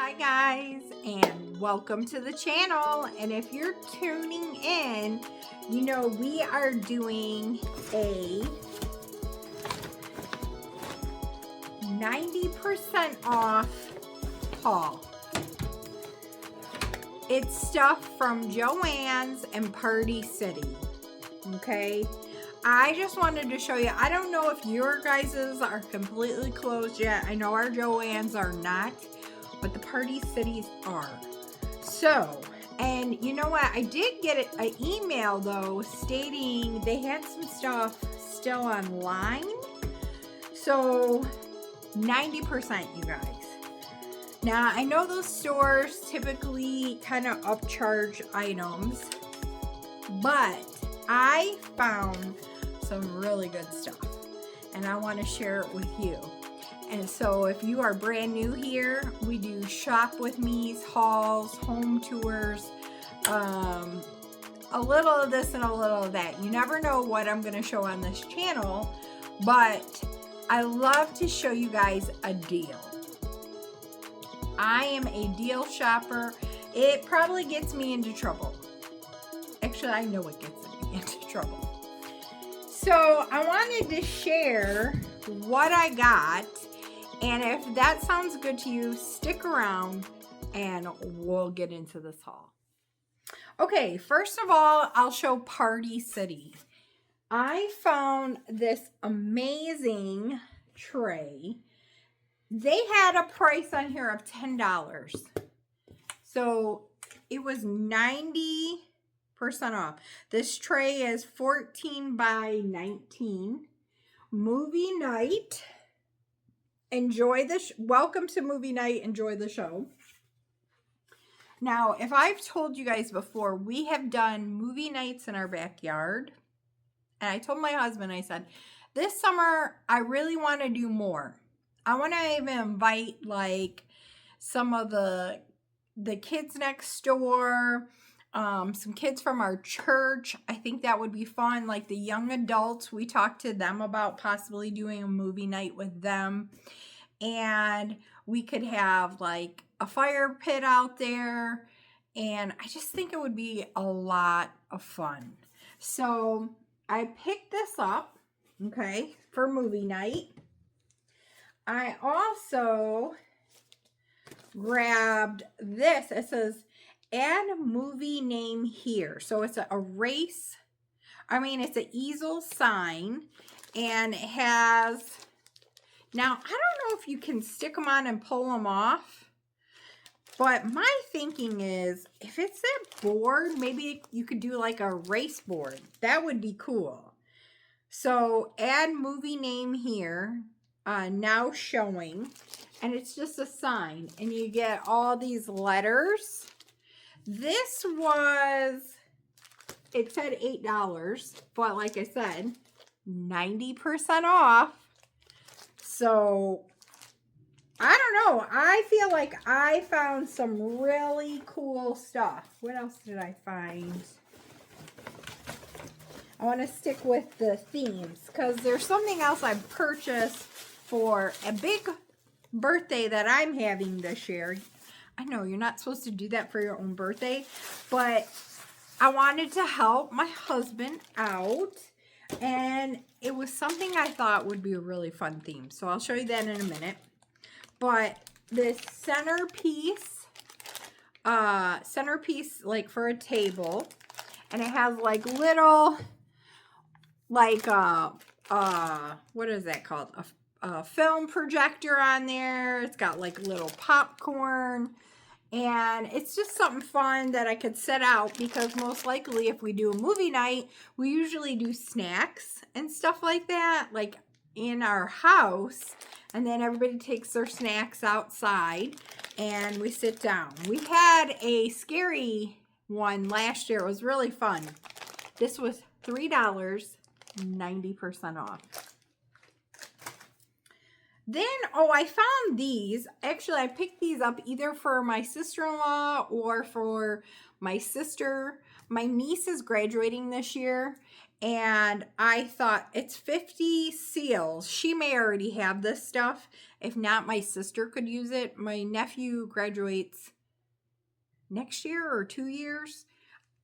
Hi guys, and welcome to the channel. And if you're tuning in, you know we are doing a 90% off haul. It's stuff from Joann's and Party City. Okay, I just wanted to show you. I don't know if your guys's are completely closed yet. I know our Joann's are not, but the Party Cities are. So, and you know what? I did get an email though stating they had some stuff still online. So 90%, you guys. Now, I know those stores typically kind of upcharge items, but I found some really good stuff and I want to share it with you. And so if you are brand new here, we do shop with me's, hauls, home tours, a little of this and a little of that. You never know what I'm going to show on this channel, but I love to show you guys a deal. I am a deal shopper. It probably gets me into trouble. Actually, I know it gets me into trouble. So I wanted to share what I got. And if that sounds good to you, stick around and we'll get into this haul. Okay, first of all, I'll show Party City. I found this amazing tray. They had a price on here of $10. So it was 90% off. This tray is 14 by 19. Movie night. Enjoy the welcome to movie night. Enjoy the show. Now, if I've told you guys before, we have done movie nights in our backyard. And I told my husband, I said, this summer, I really want to do more. I want to even invite like some of the kids next door, some kids from our church. I think that would be fun. Like the young adults, we talked to them about possibly doing a movie night with them. And we could have like a fire pit out there. And I just think it would be a lot of fun. So I picked this up, okay, for movie night. I also grabbed this. It says add movie name here. So it's it's an easel sign, and it has, now I don't know if you can stick them on and pull them off, but my thinking is if it's that board, maybe you could do like a race board. That would be cool. So add movie name here, now showing, and it's just a sign, and you get all these letters. This was, it said $8, but like I said, 90% off. So I don't know. I feel like I found some really cool stuff. What else did I find? I want to stick with the themes because there's something else I purchased for a big birthday that I'm having this year. I know you're not supposed to do that for your own birthday, but I wanted to help my husband out, and it was something I thought would be a really fun theme. So I'll show you that in a minute. But this centerpiece like for a table, and it has like little, like what is that called? A film projector on there. It's got like little popcorn, and it's just something fun that I could set out, because most likely if we do a movie night, we usually do snacks and stuff like that, like in our house, and then everybody takes their snacks outside and we sit down. We had a scary one last year. It was really fun. This was $3, 90% off. Then, I found these. Actually, I picked these up either for my sister-in-law or for my sister. My niece is graduating this year, And I thought, it's 50 seals. She may already have this stuff. If not, my sister could use it. My nephew graduates next year or 2 years.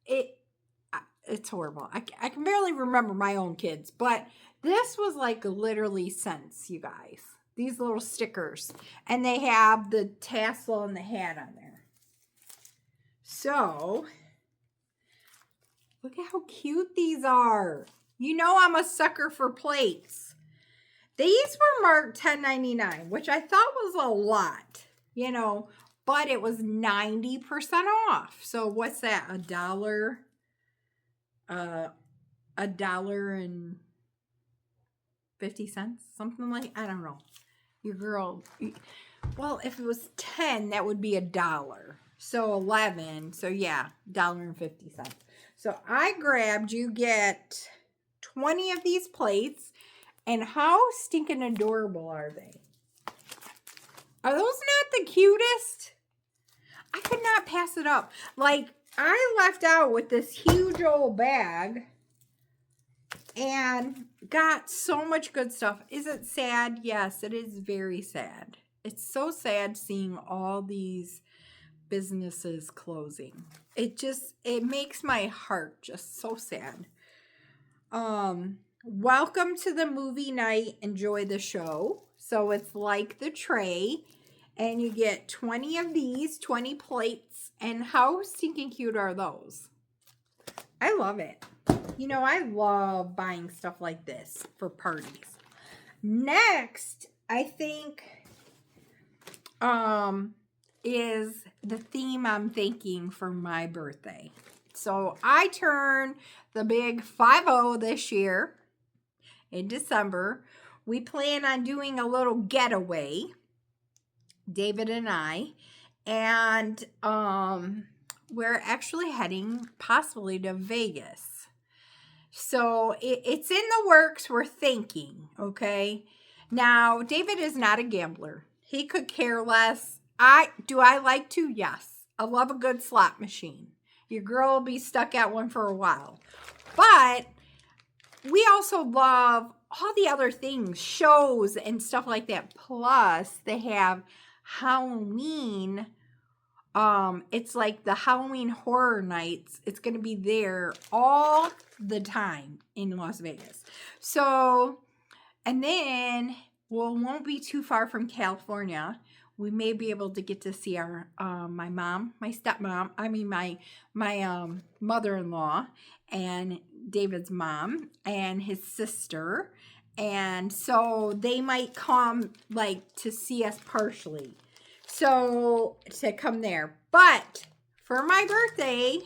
It's horrible. I can barely remember my own kids, but this was like literally cents, you guys. These little stickers. And they have the tassel and the hat on there. So, look at how cute these are. You know I'm a sucker for plates. These were marked $10.99, which I thought was a lot, you know, but it was 90% off. So what's that? $1? $1.50? Something like, I don't know. Your girl, well, if it was 10, that would be $1. So 11, so yeah, $1.50. So I grabbed, you get 20 of these plates. And how stinking adorable are they? Are those not the cutest? I could not pass it up. Like, I left out with this huge old bag and got so much good stuff. Is it sad? Yes, it is very sad. It's so sad seeing all these businesses closing. It makes my heart just so sad. Welcome to the movie night. Enjoy the show. So it's like the tray. And you get 20 of these, 20 plates. And how stinking cute are those? I love it. You know, I love buying stuff like this for parties. Next, I think, is the theme I'm thinking for my birthday. So I turn the big 50 this year in December. We plan on doing a little getaway, David and I, and we're actually heading possibly to Vegas. So it's in the works. We're thinking, okay? Now, David is not a gambler. He could care less. Do I like to? Yes. I love a good slot machine. Your girl will be stuck at one for a while. But we also love all the other things, shows and stuff like that. Plus, they have Halloween. It's like the Halloween Horror Nights. It's going to be there all the time in Las Vegas. So, and then, well, it won't be too far from California. We may be able to get to see our my mom, my stepmom, my mother-in-law, and David's mom and his sister. And so they might come like to see us partially. So to come there. But for my birthday,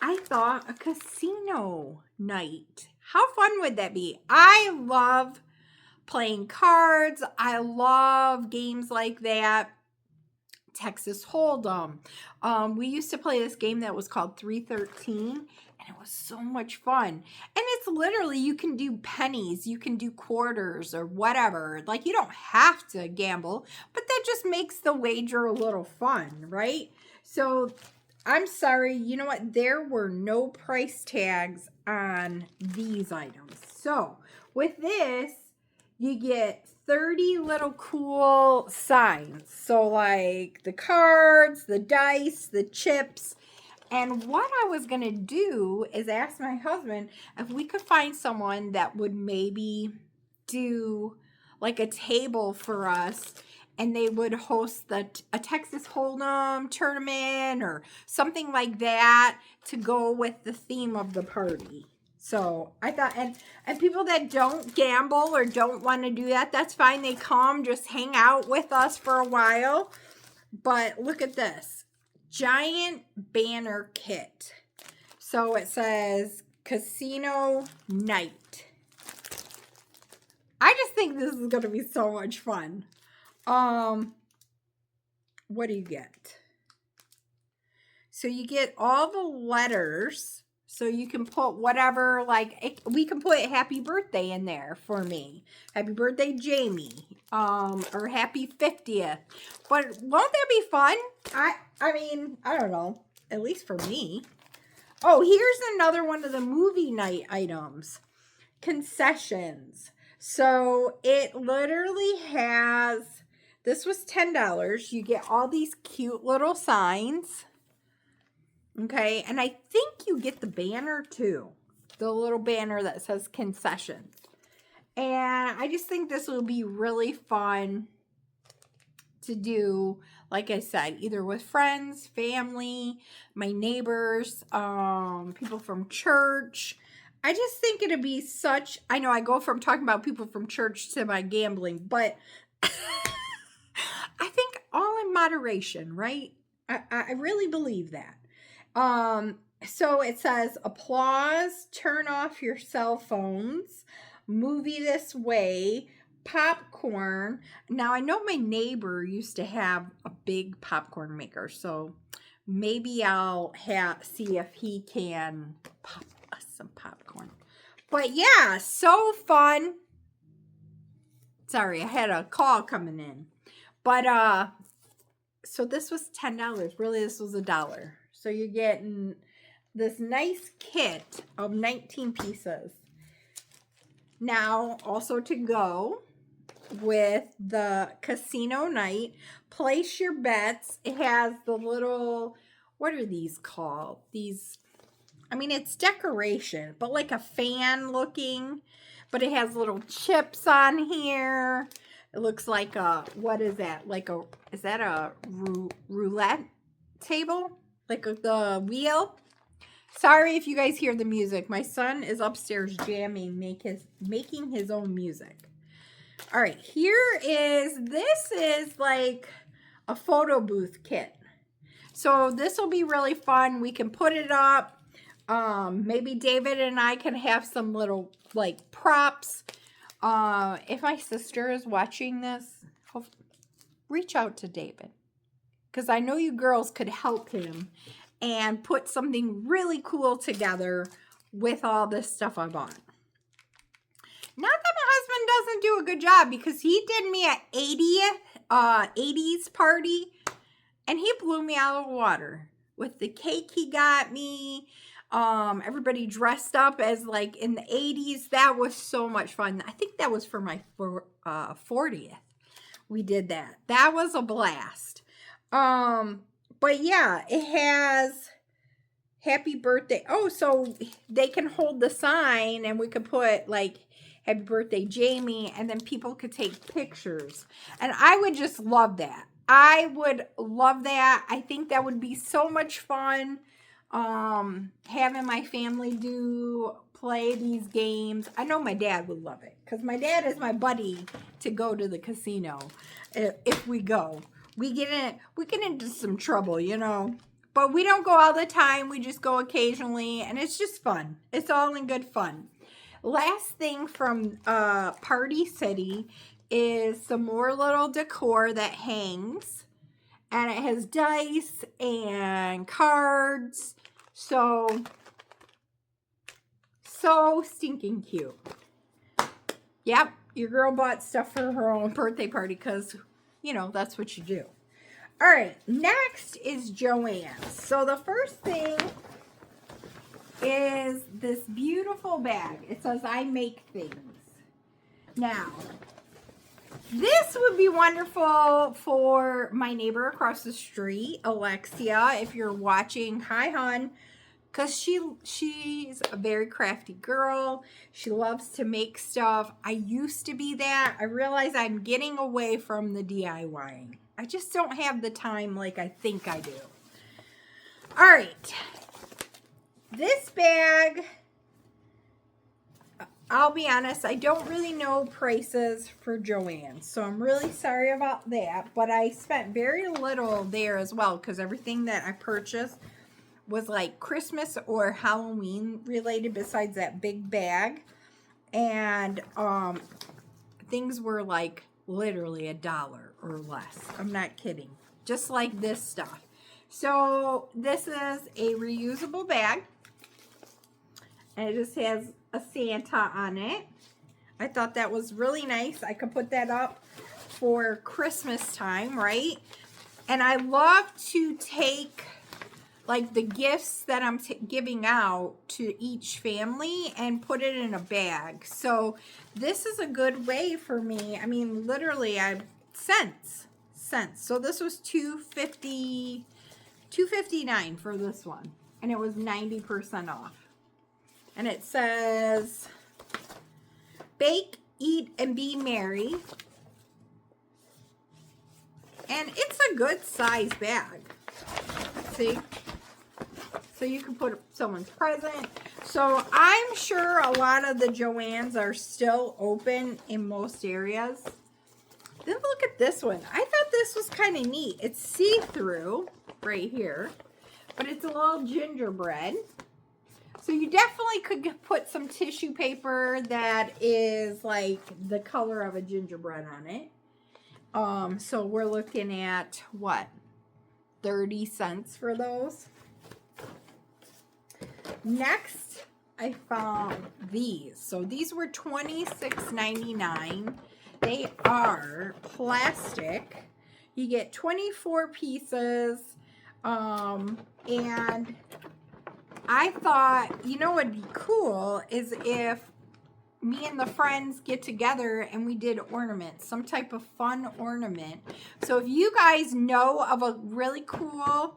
I thought a casino night. How fun would that be? I love playing cards. I love games like that. Texas Hold'em. We used to play this game that was called 313, and it was so much fun. And it's literally, you can do pennies, you can do quarters or whatever. Like, you don't have to gamble, but that just makes the wager a little fun, right? So I'm sorry, you know what? There were no price tags on these items. So with this, you get 30 little cool signs. So like the cards, the dice, the chips. And what I was going to do is ask my husband if we could find someone that would maybe do like a table for us, and they would host a Texas Hold'em tournament or something like that to go with the theme of the party. So I thought, and people that don't gamble or don't want to do that, that's fine. They come, just hang out with us for a while. But look at this. Giant banner kit. So it says Casino Night. I just think this is going to be so much fun. What do you get? So you get all the letters. So you can put whatever, like, we can put happy birthday in there for me. Happy birthday, Jamie. Or happy 50th. But won't that be fun? I mean, I don't know. At least for me. Oh, here's another one of the movie night items. Concessions. So it literally has, this was $10. You get all these cute little signs. Okay, and I think you get the banner too. The little banner that says concessions. And I just think this will be really fun to do, like I said, either with friends, family, my neighbors, people from church. I just think it'd be such, I know I go from talking about people from church to my gambling, but I think all in moderation, right? I really believe that. So it says applause, turn off your cell phones, movie this way, popcorn. Now I know my neighbor used to have a big popcorn maker, so maybe I'll see if he can pop us some popcorn. But yeah, so fun. Sorry, I had a call coming in. But so this was $10. Really, this was $1. So you're getting this nice kit of 19 pieces. Now, also to go with the casino night, place your bets. It has the little, what are these called? These, I mean, it's decoration, but like a fan looking, but it has little chips on here. It looks like a, what is that? Like a, is that a roulette table? Like the wheel? Sorry if you guys hear the music. My son is upstairs jamming, making his own music. All right, this is like a photo booth kit. So this will be really fun. We can put it up. Maybe David and I can have some little like props. If my sister is watching this, reach out to David, because I know you girls could help him and put something really cool together with all this stuff I bought. Not that my husband doesn't do a good job, because he did me an 80s party and he blew me out of the water with the cake he got me. Everybody dressed up as like in the 80s. That was so much fun. I think that was for my 40th. We did that. That was a blast. But yeah, it has happy birthday. Oh, so they can hold the sign and we could put like happy birthday, Jamie, and then people could take pictures. And I would just love that. I would love that. I think that would be so much fun. Having my family play these games. I know my dad would love it, because my dad is my buddy to go to the casino. If we go, we get into some trouble, you know, but we don't go all the time. We just go occasionally, and it's just fun. It's all in good fun. Last thing from Party City is some more little decor that hangs, and it has dice and cards. So stinking cute. Yep, your girl bought stuff for her own birthday party, because, you know, that's what you do. All right, next is Joann's. So the first thing is this beautiful bag. It says, I make things. Now, this would be wonderful for my neighbor across the street, Alexia, if you're watching. Hi, hon. Because she's a very crafty girl. She loves to make stuff. I used to be that. I realize I'm getting away from the DIYing. I just don't have the time like I think I do. All right. This bag, I'll be honest, I don't really know prices for Joann's, so I'm really sorry about that. But I spent very little there as well, because everything that I purchased was like Christmas or Halloween related, besides that big bag. And things were like literally $1 or less. I'm not kidding. Just like this stuff. So this is a reusable bag, and it just has a Santa on it. I thought that was really nice. I could put that up for Christmas time, right? And I love to take like the gifts that I'm giving out to each family and put it in a bag. So this is a good way for me. I mean, literally, cents. So this was $2.59 for this one, and it was 90% off. And it says, bake, eat, and be merry. And it's a good size bag. See? So you can put someone's present. So I'm sure a lot of the Joann's are still open in most areas. Then look at this one. I thought this was kind of neat. It's see-through right here, but it's a little gingerbread. So you definitely could put some tissue paper that is like the color of a gingerbread on it. So we're looking at what? 30 cents for those. Next, I found these. So these were $26.99. They are plastic. You get 24 pieces. And I thought, you know what would be cool is if me and the friends get together and we did ornaments, some type of fun ornament. So if you guys know of a really cool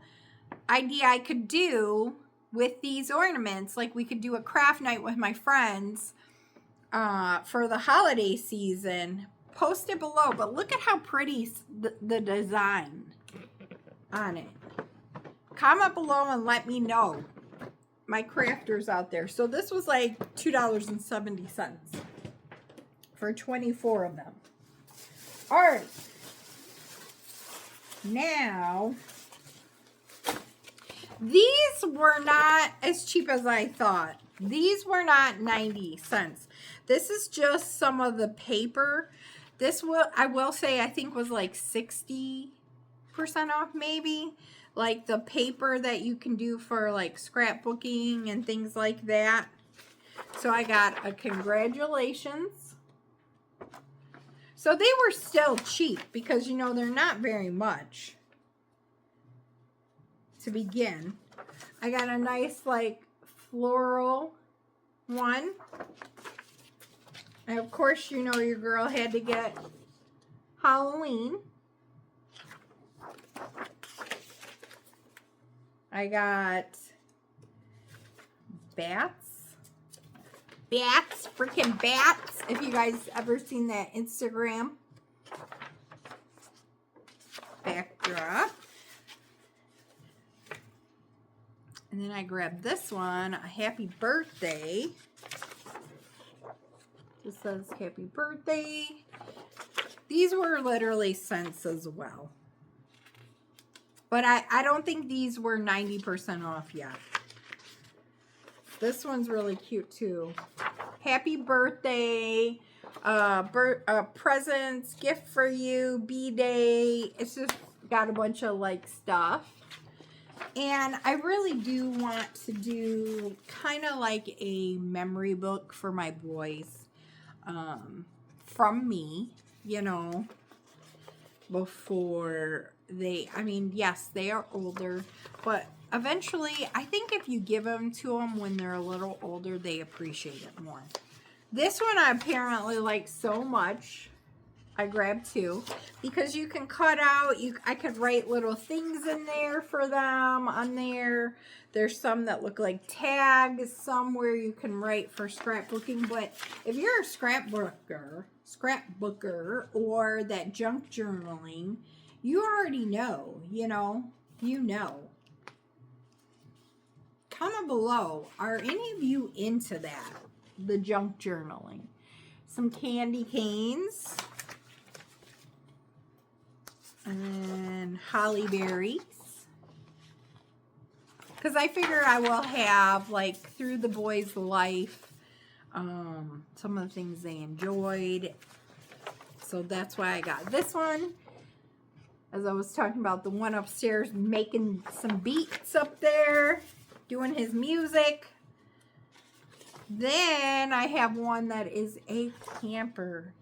idea I could do with these ornaments, like we could do a craft night with my friends for the holiday season, post it below. But look at how pretty the design on it. Comment below and let me know, my crafters out there. So this was like $2.70 for 24 of them. All right. Now, these were not as cheap as I thought. These were not 90 cents. This is just some of the paper. This I will say, I think was like 60% off maybe. Like the paper that you can do for like scrapbooking and things like that. So I got a congratulations. So they were still cheap because, you know, they're not very much to begin. I got a nice like floral one. And of course, you know, your girl had to get Halloween. I got bats, freaking bats, if you guys ever seen that Instagram backdrop. And then I grabbed this one, a happy birthday. It says happy birthday. These were literally cents as well. But I don't think these were 90% off yet. This one's really cute too. Happy birthday, presents, gift for you, B-Day. It's just got a bunch of like stuff. And I really do want to do kind of like a memory book for my boys. From me, you know, before I mean, yes, they are older, but eventually, I think if you give them to them when they're a little older, they appreciate it more. This one I apparently like so much. I grabbed two because you can cut out, I could write little things in there for them on there. There's some that look like tags, some where you can write for scrapbooking. But if you're a scrapbooker or that junk journaling, you already know, you know. Comment below, are any of you into that, the junk journaling? Some candy canes. And holly berries. Because I figure I will have, like, through the boys' life, some of the things they enjoyed. So that's why I got this one. As I was talking about, the one upstairs making some beats up there, doing his music. Then I have one that is a camper.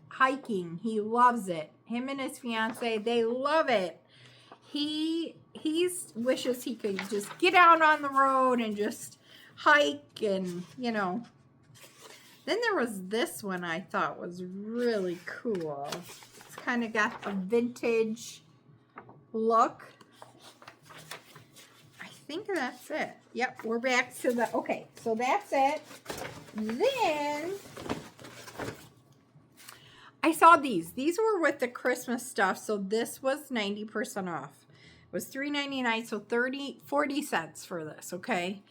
Hiking. He loves it. Him and his fiance, they love it. he wishes he could just get out on the road and just hike and, you know. Then there was this one I thought was really cool. It's kind of got a vintage look. I think that's it. Yep, we're back to the, okay, so that's it. Then I saw these. These were with the Christmas stuff, so this was 90% off. It was $3.99, so 40 cents for this, okay?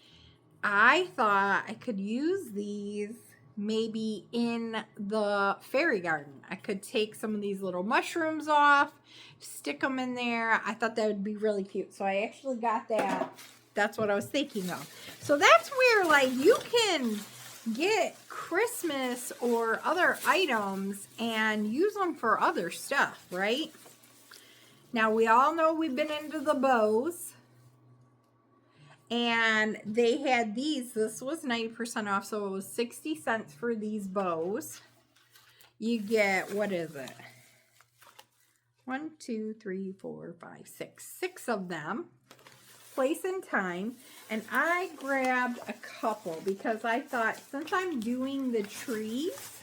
I thought I could use these maybe in the fairy garden. I could take some of these little mushrooms off, stick them in there. I thought that would be really cute. So I actually got that. That's what I was thinking of. So that's where, like, you can get Christmas or other items and use them for other stuff, right? Now, we all know we've been into the bows. And they had these. This was 90% off, so it was 60 cents for these bows. You get, what is it? 1, 2, 3, 4, 5, 6. 6 of them. Place and time. And I grabbed a couple because I thought, since I'm doing the trees,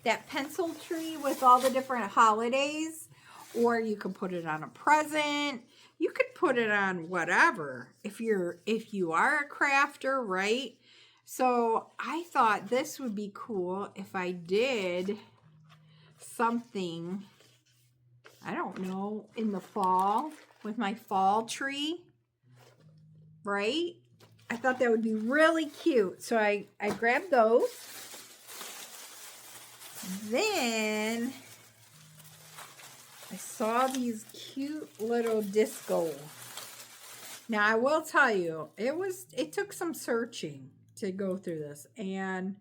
that pencil tree with all the different holidays, or you could put it on a present. You could put it on whatever if you are a crafter, right? So I thought this would be cool if I did something, I don't know, in the fall with my fall tree, right? I thought that would be really cute. So I grabbed those. Then I saw these cute little disco. Now, I will tell you, it took some searching to go through this. And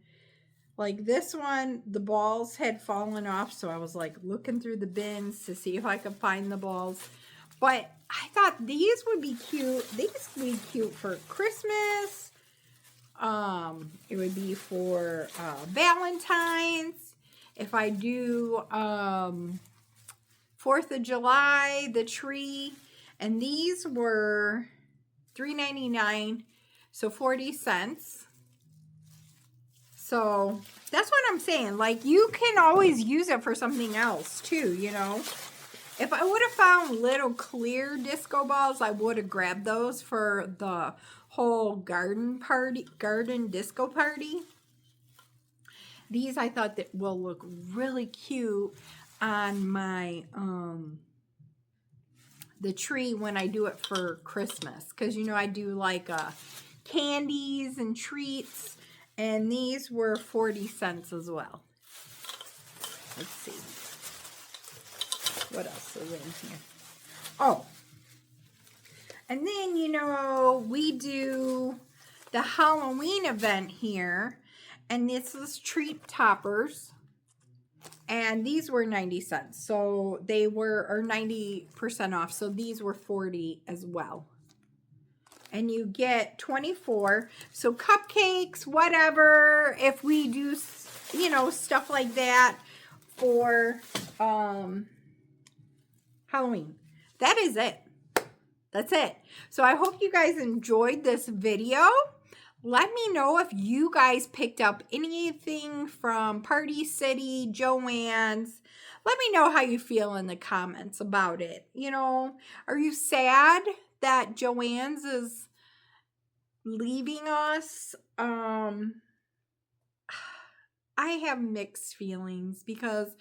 like this one, the balls had fallen off. So I was like looking through the bins to see if I could find the balls. But I thought these would be cute. These would be cute for Christmas. It would be for Valentine's. If I do 4th of July, the tree, and these were $3.99, so 40 cents. So that's what I'm saying. Like, you can always use it for something else too, you know. If I would have found little clear disco balls, I would have grabbed those for the whole garden disco party. These I thought that will look really cute on my the tree when I do it for Christmas, because you know I do like candies and treats, and these were 40 cents as well. Let's see what else is in here. Oh, and then you know we do the Halloween event here, and this is treat toppers. And these were 90 cents. So they were, or 90% off. So these were 40 as well. And you get 24. So cupcakes, whatever. If we do, you know, stuff like that for Halloween. That is it. That's it. So I hope you guys enjoyed this video. Let me know if you guys picked up anything from Party City, Joann's. Let me know how you feel in the comments about it. You know, are you sad that Joann's is leaving us? I have mixed feelings because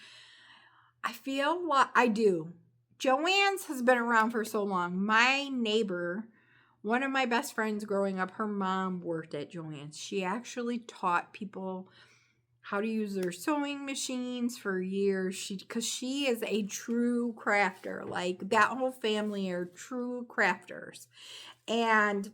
I feel like I do. Joann's has been around for so long. My neighbor, one of my best friends growing up, her mom worked at Joann's. She actually taught people how to use their sewing machines for years. Because she is a true crafter. Like, that whole family are true crafters. And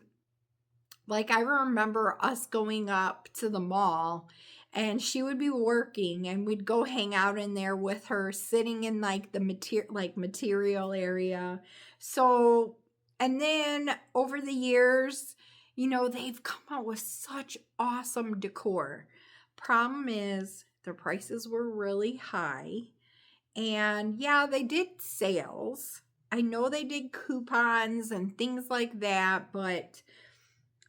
like, I remember us going up to the mall, and she would be working, and we'd go hang out in there with her, sitting in like the material area. So, and then over the years, you know, they've come out with such awesome decor. Problem is, their prices were really high. And yeah, they did sales, I know they did coupons and things like that, but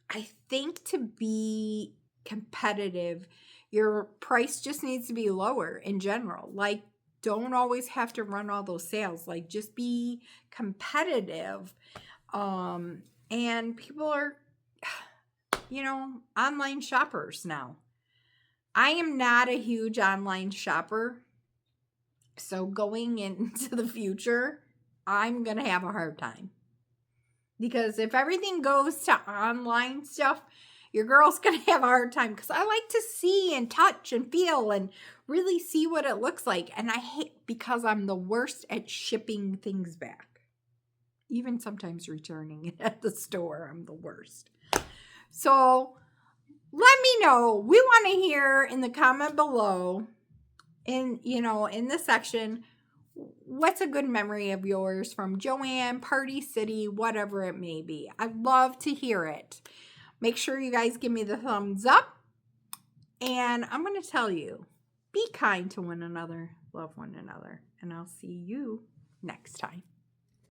I think to be competitive, your price just needs to be lower in general. Like, don't always have to run all those sales. Like, just be competitive. And people are, online shoppers now. I am not a huge online shopper. So going into the future, I'm going to have a hard time. Because if everything goes to online stuff, your girl's going to have a hard time. Because I like to see and touch and feel and really see what it looks like. And I hate, because I'm the worst at shipping things back. Even sometimes returning it at the store, I'm the worst. So let me know. We want to hear in the comment below, in the section, what's a good memory of yours from Joann, Party City, whatever it may be. I'd love to hear it. Make sure you guys give me the thumbs up. And I'm going to tell you, be kind to one another, love one another, and I'll see you next time.